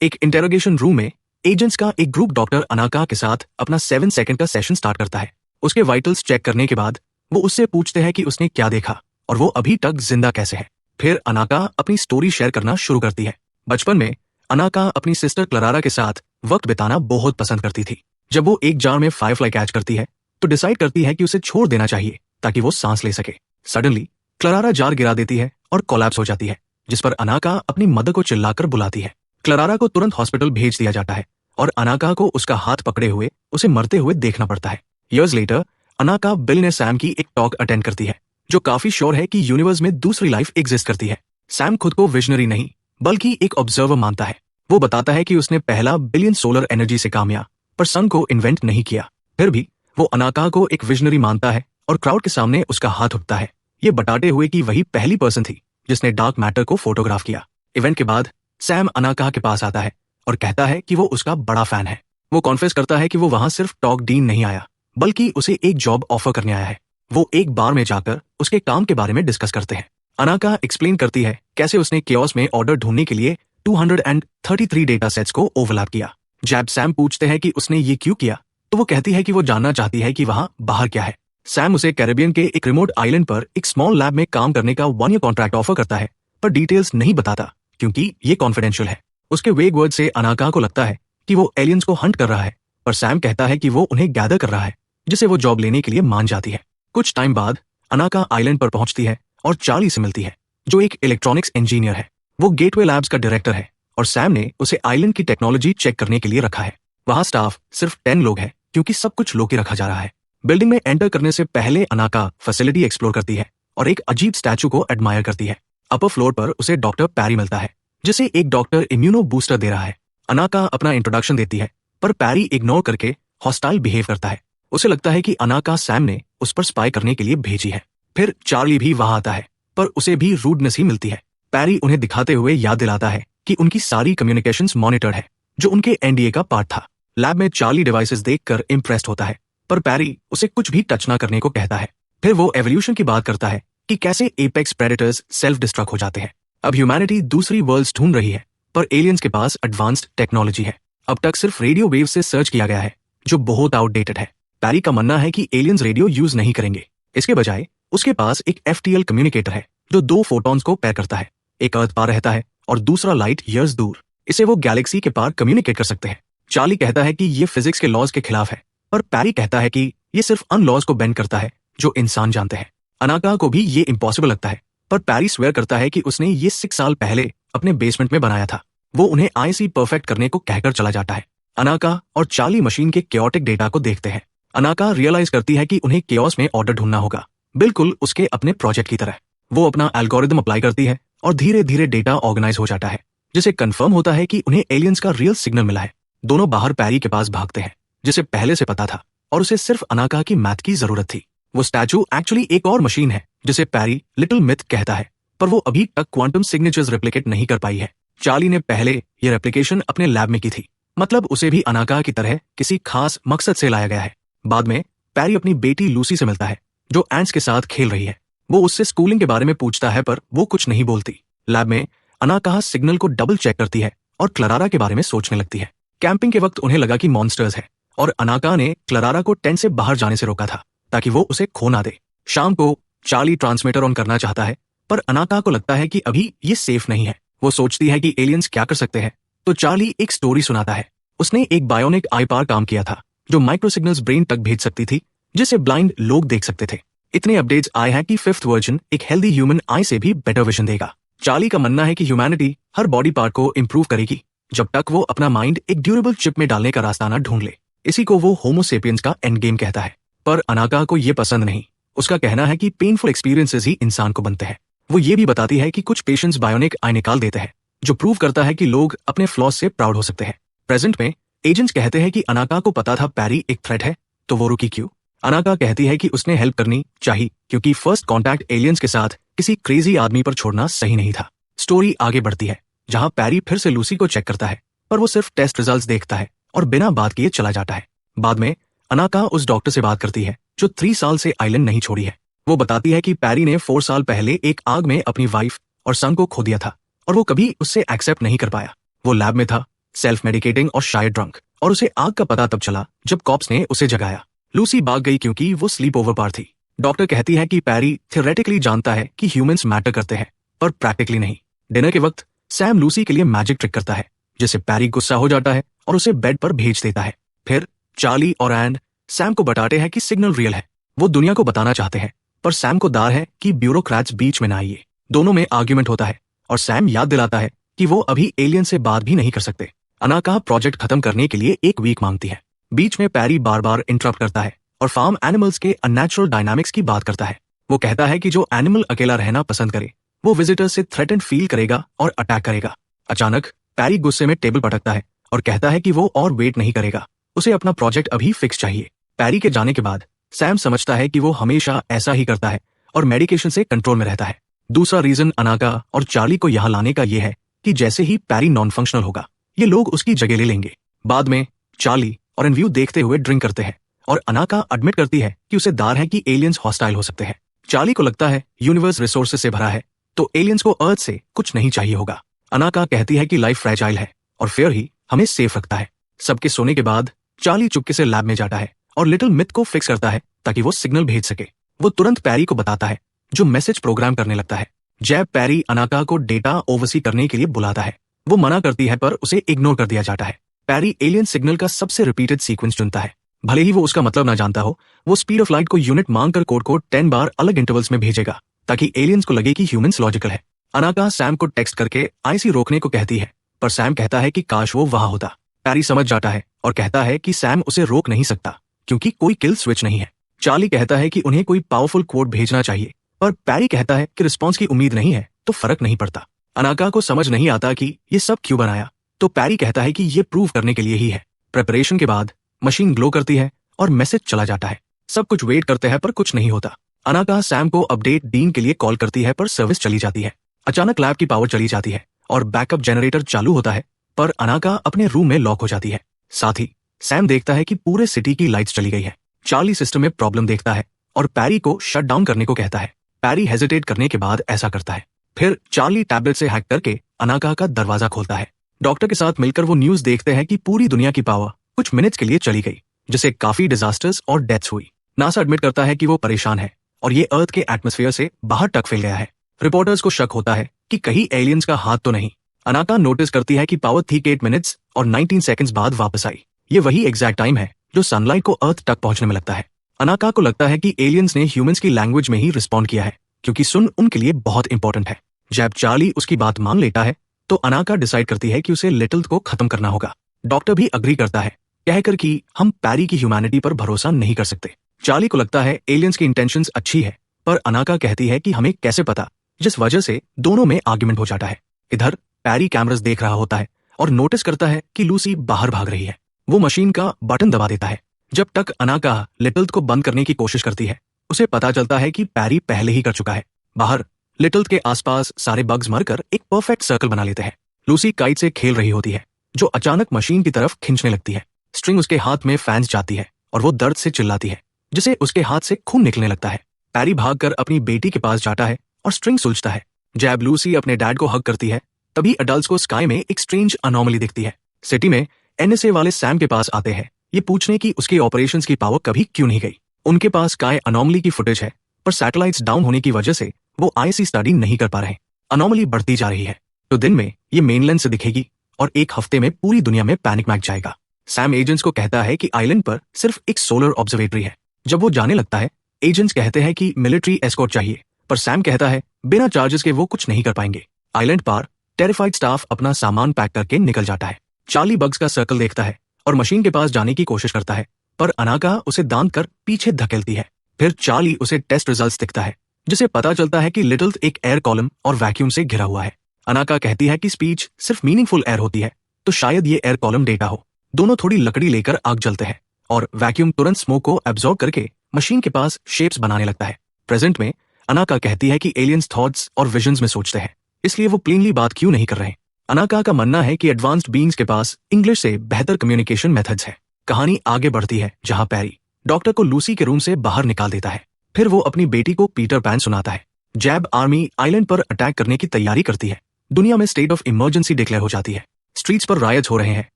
एक interrogation room में agents का एक ग्रुप डॉक्टर अनाका के साथ अपना 7 सेकंड का सेशन स्टार्ट करता है। उसके वाइटल्स चेक करने के बाद वो उससे पूछते हैं कि उसने क्या देखा और वो अभी तक जिंदा कैसे है। फिर अनाका अपनी स्टोरी शेयर करना शुरू करती है। बचपन में अनाका अपनी सिस्टर क्लारा के साथ वक्त बिताना बहुत पसंद करती थी। जब वो एक जार में फायरफ्लाई कैच करती है तो डिसाइड करती है कि उसे छोड़ देना चाहिए ताकि वो सांस ले सके। सडनली क्लारा जार गिरा देती है और कोलैप्स हो जाती है, जिस पर अनाका अपनी मदर को चिल्लाकर बुलाती है। क्लारा को तुरंत हॉस्पिटल भेज दिया जाता है और अनाका को उसका हाथ पकड़े हुए उसे मरते हुए देखना पड़ता है। ईयर्स लेटर अनाका बिल ने सैम की एक टॉक अटेंड करती है, जो काफी श्योर है कि यूनिवर्स में दूसरी लाइफ एग्जिस्ट करती है। सैम खुद को विजनरी नहीं बल्कि एक ऑब्जर्वर मानता है। वो बताता है कि उसने पहला बिलियन सोलर एनर्जी से कामयाब पर सन को इन्वेंट नहीं किया। फिर भी वो अनाका को एक विजनरी मानता है और क्राउड के सामने उसका हाथ उठता है, ये बताते हुए कि वही पहली पर्सन थी जिसने डार्क मैटर को फोटोग्राफ किया। इवेंट के बाद सैम अनाका के पास आता है और कहता है कि वो उसका बड़ा फैन है। वो कॉन्फेस करता है कि वो वहां सिर्फ टॉक डीन नहीं आया बल्कि उसे एक जॉब ऑफर करने आया है। वो एक बार में जाकर उसके काम के बारे में डिस्कस करते हैं। अनाका एक्सप्लेन करती है कैसे उसने केओस में ऑर्डर ढूंढने के लिए 233 डेटा सेट्स को ओवरलैप किया। जब सैम पूछते हैं कि उसने ये क्यों किया तो वो कहती है कि वो जानना चाहती है कि वहां बाहर क्या है। सैम उसे कैरेबियन के एक रिमोट आइलैंड पर एक स्मॉल लैब में काम करने का 1 ईयर कॉन्ट्रैक्ट ऑफर करता है, पर डिटेल्स नहीं बताता क्योंकि ये कॉन्फिडेंशियल है। उसके वेग वर्ड से अनाका को लगता है कि वो एलियंस को हंट कर रहा है, पर सैम कहता है कि वो उन्हें गैदर कर रहा है, जिसे वो जॉब लेने के लिए मान जाती है। कुछ टाइम बाद अनाका आइलैंड पर पहुंचती है और चार्ली से मिलती है, जो एक इलेक्ट्रॉनिक्स इंजीनियर है। वो गेटवे लैब्स का डायरेक्टर है और सैम ने उसे आइलैंड की टेक्नोलॉजी चेक करने के लिए रखा है। वहां स्टाफ सिर्फ 10 लोग हैं क्योंकि सब कुछ लोके रखा जा रहा है। बिल्डिंग में एंटर करने से पहले अनाका फैसिलिटी एक्सप्लोर करती है और एक अजीब स्टैचू को एडमायर करती है। अपर फ्लोर पर उसे डॉक्टर पैरी मिलता है, जिसे एक डॉक्टर इम्यूनो बूस्टर दे रहा है। अनाका अपना इंट्रोडक्शन देती है, पर पैरी इग्नोर करके हॉस्टाइल बिहेव करता है। उसे लगता है कि अनाका सैम ने उस पर स्पाई करने के लिए भेजी है। फिर चार्ली भी वहां आता है, पर उसे भी रूडनेस ही मिलती है। पैरी उन्हें दिखाते हुए याद दिलाता है कि उनकी सारी कम्युनिकेशंस मॉनिटर्ड है, जो उनके एनडीए का पार्ट था। लैब में चार्ली डिवाइसेस देखकर इम्प्रेस्ड होता है, पर पैरी उसे कुछ भी टच ना करने को कहता है। फिर वो एवोल्यूशन की बात करता है कि कैसे एपेक्स प्रेडेटर्स सेल्फ डिस्ट्रक्ट हो जाते हैं। अब ह्यूमैनिटी दूसरी वर्ल्ड्स ढूंढ रही है, पर एलियंस के पास एडवांस्ड टेक्नोलॉजी है। अब तक सिर्फ रेडियो वेव से सर्च किया गया है, जो बहुत आउटडेटेड है। पैरी का मानना है कि एलियंस रेडियो यूज नहीं करेंगे। इसके बजाय उसके पास एक FTL कम्युनिकेटर है, जो 2 फोटॉन्स को पैर करता है। एक अर्थ पार रहता है और दूसरा लाइट ईयर्स दूर। इसे वो गैलेक्सी के पार कम्युनिकेट कर सकते हैं। चार्ली कहता है कि ये फिजिक्स के लॉज के खिलाफ है, पर पैरी कहता है कि ये सिर्फ अन लॉज को बेंड करता है जो इंसान जानते हैं। अनाका को भी ये इम्पॉसिबल लगता है, पर पैरी स्वेयर करता है कि उसने ये 6 साल पहले अपने बेसमेंट में बनाया था। वो उन्हें IC परफेक्ट करने को कहकर चला जाता है। अनाका और चार्ली मशीन के केओटिक डेटा को देखते हैं। अनाका रियलाइज करती है कि उन्हें केओस में ऑर्डर ढूंढना होगा, बिल्कुल उसके अपने प्रोजेक्ट की तरह। वो अपना एल्गोरिदम अप्लाई करती है और धीरे धीरे डेटा ऑर्गेनाइज हो जाता है, जिसे कंफर्म होता है कि उन्हें एलियंस का रियल सिग्नल मिला है। दोनों बाहर पैरी के पास भागते हैं, जिसे पहले से पता था और उसे सिर्फ अनाका की मैथ की जरूरत थी। वो स्टैचू एक्चुअली एक और मशीन है जिसे पैरी लिटिल मिथ कहता है, पर वो अभी तक क्वांटम सिग्नेचर्स रेप्लिकेट नहीं कर पाई है। चार्ली ने पहले ये रेप्लिकेशन अपने लैब में की थी, मतलब उसे भी अनाका की तरह किसी खास मकसद से लाया गया है। बाद में पैरी अपनी बेटी लूसी से मिलता है, जो एंट्स के साथ खेल रही है। वो उससे स्कूलिंग के बारे में पूछता है, पर वो कुछ नहीं बोलती। लैब में अनाका सिग्नल को डबल चेक करती है और क्लारा के बारे में सोचने लगती है। कैंपिंग के वक्त उन्हें लगा कि मॉन्स्टर्स है और अनाका ने क्लारा को टेंट से बाहर जाने से रोका था ताकि वो उसे खो ना दे। शाम को चार्ली ट्रांसमीटर ऑन करना चाहता है, पर अनाका को लगता है कि अभी ये सेफ नहीं है। वो सोचती है कि एलियंस क्या कर सकते हैं, तो चार्ली एक स्टोरी सुनाता है। उसने एक बायोनिक आई पर काम किया था, जो माइक्रो सिग्नल्स ब्रेन तक भेज सकती थी, जिसे ब्लाइंड लोग देख सकते थे। इतने अपडेट्स आए हैं कि 5th वर्जन एक हेल्दी ह्यूमन आई से भी बेटर विजन देगा। चार्ली का मानना है कि ह्यूमैनिटी हर बॉडी पार्ट को इंप्रूव करेगी जब तक वो अपना माइंड एक ड्यूरेबल चिप में डालने का रास्ता ना ढूंढ ले। इसी को वो होमो सेपियंस का एंड गेम कहता है, पर अनाका को ये पसंद नहीं। उसका कहना है कि पेनफुल एक्सपीरियंसेस ही इंसान को बनते हैं। वो ये भी बताती है कि कुछ पेशेंट्स बायोनिक आई निकाल देते हैं, जो प्रूव करता है कि लोग अपने फ्लॉज से प्राउड हो सकते हैं। प्रेजेंट में एजेंट्स कहते हैं कि अनाका को पता था पैरी एक थ्रेट है, तो वो रुकी क्यों? अनाका कहती है कि उसने हेल्प करनी चाहिए क्योंकि फर्स्ट कॉन्टैक्ट एलियंस के साथ किसी क्रेजी आदमी पर छोड़ना सही नहीं था। स्टोरी आगे बढ़ती है, जहां पैरी फिर से लूसी को चेक करता है, पर वो सिर्फ टेस्ट रिजल्ट्स देखता है और बिना बात किए चला जाता है। बाद में अनाका उस डॉक्टर से बात करती है जो 3 साल से आइलैंड नहीं छोड़ी है। वो बताती है कि पैरी ने 4 साल पहले एक आग में अपनी वाइफ और सन को खो दिया था और वो कभी उससे एक्सेप्ट नहीं कर पाया। वो लैब में था सेल्फ मेडिकेटिंग और शायद ड्रंक, और उसे आग का पता तब चला जब कॉप्स ने उसे जगाया। लूसी भाग गई क्योंकि वो स्लीप ओवर पार थी। डॉक्टर कहती है कि पैरी थियोरेटिकली जानता है कि ह्यूमंस मैटर करते हैं, पर प्रैक्टिकली नहीं। डिनर के वक्त सैम लूसी के लिए मैजिक ट्रिक करता है, जिससे पैरी गुस्सा हो जाता है और उसे बेड पर भेज देता है। फिर चार्ली और एंड सैम को बताते हैं कि सिग्नल रियल है। वो दुनिया को बताना चाहते हैं, पर सैम को डर है कि ब्यूरोक्रेट्स बीच में ना आइए। दोनों में आर्ग्यूमेंट होता है और सैम याद दिलाता है कि वो अभी एलियन से बात भी नहीं कर सकते। अनाका प्रोजेक्ट खत्म करने के लिए एक वीक मांगती है। बीच में पैरी बार बार इंटरप्ट करता है और फार्म एनिमल्स के अननेचुरल डायनामिक्स की बात करता है। वो कहता है कि जो एनिमल अकेला रहना पसंद करे वो विजिटर से थ्रेटेंड फील करेगा और अटैक करेगा। अचानक पैरी गुस्से में टेबल पटकता है और कहता है कि वो और वेट नहीं करेगा, उसे अपना प्रोजेक्ट अभी फिक्स चाहिए। पैरी के जाने के बाद सैम समझता है कि वो हमेशा ऐसा ही करता है और मेडिकेशन से कंट्रोल में रहता है। दूसरा रीजन अनाका और चार्ली को यहाँ लाने का ये है कि जैसे ही पैरी नॉन फंक्शनल होगा, ये लोग उसकी जगह ले लेंगे। बाद में चार्ली और एनव्यू देखते हुए ड्रिंक करते हैं और अनाका एडमिट करती है कि उसे डर है कि एलियंस हॉस्टाइल हो सकते हैं। चार्ली को लगता है यूनिवर्स रिसोर्सेज से भरा है, तो एलियंस को अर्थ से कुछ नहीं चाहिए होगा। अनाका कहती है कि लाइफ फ्रैजाइल है और फेयर ही हमें सेफ रखता है। सबके सोने के बाद चार्ली चुपके से लैब में जाता है और लिटिल मिथ को फिक्स करता है ताकि वो सिग्नल भेज सके। वो तुरंत पैरी को बताता है, जो मैसेज प्रोग्राम करने लगता है। जैब पैरी अनाका को डेटा ओवरसी करने के लिए बुलाता है। वो मना करती है पर उसे इग्नोर कर दिया जाता है। पैरी एलियन सिग्नल का सबसे रिपीटेड सीक्वेंस चुनता है। भले ही वो उसका मतलब ना जानता हो, वो स्पीड ऑफ लाइट को यूनिट मांगकर कोड को 10 बार अलग इंटरवल्स में भेजेगा ताकि एलियंस को लगे कि ह्यूमंस लॉजिकल है। अनाका सैम को टेक्स्ट करके आईसी रोकने को कहती है, पर सैम कहता है कि काश वो वहां होता। पैरी समझ जाता है और कहता है कि सैम उसे रोक नहीं सकता क्योंकि कोई किल स्विच नहीं है। चार्ली कहता है कि उन्हें कोई पावरफुल कोड भेजना चाहिए, पर पैरी कहता है कि रिस्पॉन्स की उम्मीद नहीं है तो फर्क नहीं पड़ता। अनाका को समझ नहीं आता कि ये सब क्यों बनाया, तो पैरी कहता है कि ये प्रूव करने के लिए ही है। प्रिपरेशन के बाद मशीन ग्लो करती है और मैसेज चला जाता है। सब कुछ वेट करते हैं पर कुछ नहीं होता। अनाका सैम को अपडेट डीन के लिए कॉल करती है पर सर्विस चली जाती है। अचानक लैब की पावर चली जाती है और बैकअप जनरेटर चालू होता है, पर अनाका अपने रूम में लॉक हो जाती है। साथ ही सैम देखता है कि पूरे सिटी की लाइट्स चली गई है। चार्ली सिस्टम में प्रॉब्लम देखता है और पैरी को शट डाउन करने को कहता है। पैरी हेजिटेट करने के बाद ऐसा करता है। फिर चार्ली टैबलेट से हैक करके अनाका का दरवाजा खोलता है। डॉक्टर के साथ मिलकर वो न्यूज देखते हैं कि पूरी दुनिया की पावर कुछ मिनट्स के लिए चली गई, जिससे काफी डिजास्टर्स और डेथ्स हुई। नासा एडमिट करता है कि वो परेशान है और ये अर्थ के एटमॉस्फेयर से बाहर तक फैल गया है। रिपोर्टर्स को शक होता है कि कहीं एलियंस का हाथ तो नहीं। अनाका नोटिस करती है कि पावर ठीक 8 मिनट्स और 19 सेकंड्स बाद वापस आई। ये वही एग्जैक्ट टाइम है जो सनलाइट को अर्थ तक पहुंचने में लगता है। अनाका को लगता है कि एलियंस ने ह्यूमंस की लैंग्वेज में ही रिस्पॉन्ड किया है, क्योंकि सुन उनके लिए बहुत इंपॉर्टेंट है। जब चार्ली उसकी बात मान लेता है तो अनाका डिसाइड करती है कि उसे लिटिल को खत्म करना होगा। डॉक्टर भी अग्री करता है, कहकर कि हम पैरी की ह्यूमैनिटी पर भरोसा नहीं कर सकते। चार्ली को लगता है एलियंस की इंटेंशंस अच्छी है, पर अनाका कहती है कि हमें कैसे पता, जिस वजह से दोनों में आर्ग्यूमेंट हो जाता है। इधर पैरी कैमरास देख रहा होता है और नोटिस करता है कि लूसी बाहर भाग रही है। वो मशीन का बटन दबा देता है। जब तक अनाका लिटिल को बंद करने की कोशिश करती है, उसे पता चलता है कि पैरी पहले ही कर चुका है। बाहर लिटिल के आसपास सारे बग्स मरकर एक परफेक्ट सर्कल बना लेते हैं। लूसी काइट से खेल रही होती है, जो अचानक मशीन की तरफ खींचने लगती है। स्ट्रिंग उसके हाथ में फैंस जाती है और वो दर्द से चिल्लाती है, जिसे उसके हाथ से खून निकलने लगता है। पैरी भागकर अपनी बेटी के पास जाता है और स्ट्रिंग सुलझता है। जब लूसी अपने डैड को हग करती है, तभी अडल्ट्स को स्काई में एक स्ट्रेंज अनोमली दिखती है। सिटी में एनएसए वाले सैम के पास आते हैं, ये पूछने की उसके ऑपरेशंस की पावर कभी क्यों नहीं गई। उनके पास स्काई अनोमली की फुटेज है, पर सैटेलाइट्स डाउन होने की वजह से वो आईसी स्टडी नहीं कर पा रहे। अनोमली बढ़ती जा रही है, तो दिन में ये मेनलैंड से दिखेगी और एक हफ्ते में पूरी दुनिया में पैनिक मैच जाएगा। सैम एजेंट्स को कहता है कि आइलैंड पर सिर्फ एक सोलर ऑब्जर्वेटरी है। जब वो जाने लगता है, एजेंट्स कहते हैं कि मिलिट्री एस्कॉर्ट चाहिए, पर सैम कहता है बिना चार्जेस के वो कुछ नहीं कर पाएंगे। आइलैंड पर टेरिफाइड स्टाफ अपना सामान पैक करके निकल जाता है। चार्ली बग्स का सर्कल देखता है और मशीन के पास जाने की कोशिश करता है, पर अनाका उसे दांत कर पीछे धकेलती है। फिर चार्ली उसे टेस्ट रिजल्ट्स दिखता है, जिसे पता चलता है कि लिटिल एक एयर कॉलम और वैक्यूम से घिरा हुआ है। अनाका कहती है कि स्पीच सिर्फ मीनिंगफुल एयर होती है, तो शायद ये एयर कॉलम डेटा हो। दोनों थोड़ी लकड़ी लेकर आग जलते हैं और वैक्यूम तुरंत स्मोक को एब्जॉर्ब करके मशीन के पास शेप्स बनाने लगता है। प्रेजेंट में अनाका कहती है कि एलियंस थॉट्स और विजन्स में सोचते हैं, इसलिए वो प्लेनली बात क्यों नहीं कर रहे। अनाका का मानना है कि एडवांस्ड बीइंग्स के पास इंग्लिश से बेहतर कम्युनिकेशन मेथड्स है। कहानी आगे बढ़ती है जहां पैरी डॉक्टर को लूसी के रूम से बाहर निकाल देता है। फिर वो अपनी बेटी को पीटर पैन सुनाता है। जैब आर्मी आइलैंड पर अटैक करने की तैयारी करती है। दुनिया में स्टेट ऑफ इमरजेंसी डिक्लेयर हो जाती है। स्ट्रीट्स पर रायट्स हो रहे हैं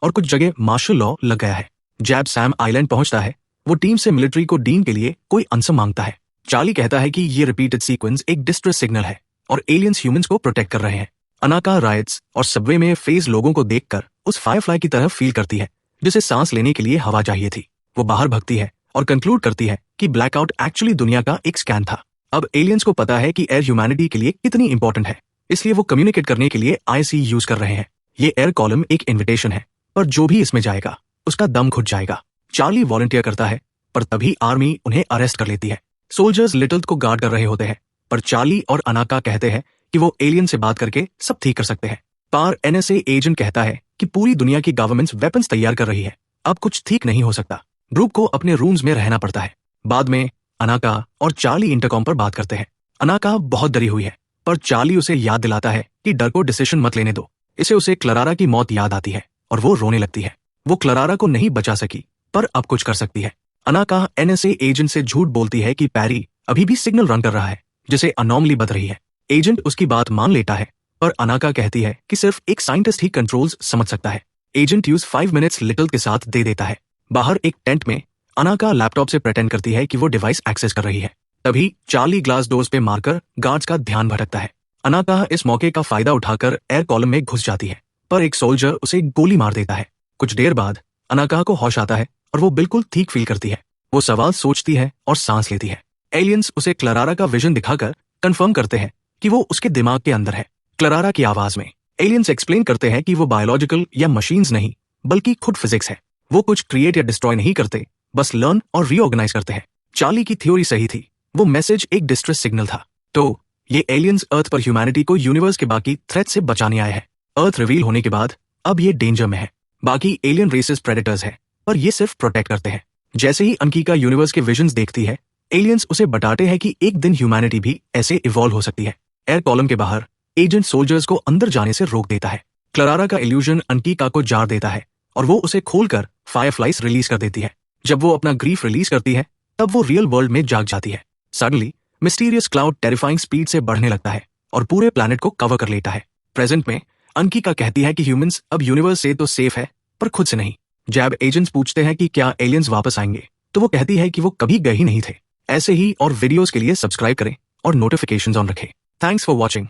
और कुछ जगह मार्शल लॉ लग गया है। जैब सैम आइलैंड पहुंचता है। वो टीम से मिलिट्री को डीन के लिए कोई आंसर मांगता है। चार्ली कहता है कि ये रिपीटेड सीक्वेंस एक डिस्ट्रेस सिग्नल है और एलियंस ह्यूमंस को प्रोटेक्ट कर रहे हैं। अनाका रायट्स और सबवे में फेज लोगों को देखकर उस फायरफ्लाई की तरह फील करती है जिसे सांस लेने के लिए हवा चाहिए थी। वो बाहर भगती है और कंक्लूड करती है कि ब्लैकआउट एक्चुअली दुनिया का एक स्कैन था। अब एलियंस को पता है कि एयर ह्यूमैनिटी के लिए कितनी इंपॉर्टेंट है, इसलिए वो कम्युनिकेट करने के लिए आईसी यूज कर रहे हैं। ये एयर कॉलम एक इन्विटेशन है, पर जो भी इसमें जाएगा उसका दम घुट जाएगा। चार्ली वॉलंटियर करता है, पर तभी आर्मी उन्हें अरेस्ट कर लेती है। सोल्जर्स लिटिल को गार्ड कर रहे होते हैं, पर चार्ली और अनाका कहते हैं कि वो एलियन से बात करके सब ठीक कर सकते हैं। पर एनएसए एजेंट कहता है कि पूरी दुनिया की गवर्नमेंट्स वेपन्स तैयार कर रही है, अब कुछ ठीक नहीं हो सकता। ग्रुप को अपने रूम्स में रहना पड़ता है। बाद में अनाका और चार्ली इंटरकॉम पर बात करते हैं। अनाका बहुत डरी हुई है, पर चार्ली उसे याद दिलाता है कि डर को डिसीजन मत लेने दो। इसे उसे क्लारा की मौत याद आती है और वो रोने लगती है। वो क्लारा को नहीं बचा सकी, पर अब कुछ कर सकती है। अनाका एनएसए एजेंट से झूठ बोलती है कि पैरी अभी भी सिग्नल रन कर रहा है जिसे अनॉमली बद रही है। एजेंट उसकी बात मान लेता है, पर अनाका कहती है कि सिर्फ एक साइंटिस्ट ही कंट्रोल्स समझ सकता है। एजेंट यूज 5 मिनट्स लिटिल के साथ दे देता है। बाहर एक टेंट में अनाका लैपटॉप से प्रेटेंड करती है कि वो डिवाइस एक्सेस कर रही है। तभी चार्ली ग्लास डोर्स पे मारकर गार्ड्स का ध्यान भटकता है। अनाका इस मौके का फायदा उठाकर एयर कॉलम में घुस जाती है, पर एक सोल्जर उसे गोली मार देता है। कुछ देर बाद अनाका को होश आता है और वो बिल्कुल ठीक फील करती है। वो सवाल सोचती है और सांस लेती है। एलियंस उसे क्लारा का विजन दिखाकर कंफर्म करते हैं कि वो उसके दिमाग के अंदर है। क्लारा की आवाज में एलियंस एक्सप्लेन करते हैं कि वो बायोलॉजिकल या मशीन्स नहीं, बल्कि खुद फिजिक्स है। वो कुछ क्रिएट या डिस्ट्रॉय नहीं करते, बस लर्न और रीऑर्गेनाइज करते हैं। चार्ली की थ्योरी सही थी, वो मैसेज एक डिस्ट्रेस सिग्नल था। तो ये एलियंस अर्थ पर ह्यूमैनिटी को यूनिवर्स के बाकी थ्रेट से बचाने आए हैं। अर्थ रिवील होने के बाद अब ये डेंजर में है। बाकी एलियन रेसेस प्रेडेटर्स है, पर ये सिर्फ प्रोटेक्ट करते हैं। जैसे ही अंकिका यूनिवर्स के विजन्स देखती है, एलियंस उसे बताते हैं कि एक दिन ह्यूमैनिटी भी ऐसे इवॉल्व हो सकती है। एयर कॉलम के बाहर एजेंट सोल्जर्स को अंदर जाने से रोक देता है। क्लारा का इल्यूजन अंकिका को जार देता है और वो उसे खोलकर फायरफ्लाइज रिलीज कर देती है। जब वो अपना ग्रीफ रिलीज करती है, तब वो रियल वर्ल्ड में जाग जाती है। Suddenly mysterious cloud terrifying speed से बढ़ने लगता है और पूरे प्लैनेट को कवर कर लेता है। प्रेजेंट में अंकिका कहती है कि ह्यूमंस अब यूनिवर्स से तो सेफ है, पर खुद से नहीं। जब एजेंट्स पूछते हैं कि क्या एलियंस वापस आएंगे, तो वो कहती है कि वो कभी गए ही नहीं थे। ऐसे ही और वीडियोस के लिए सब्सक्राइब करें और नोटिफिकेशंस ऑन रखें। Thanks for watching.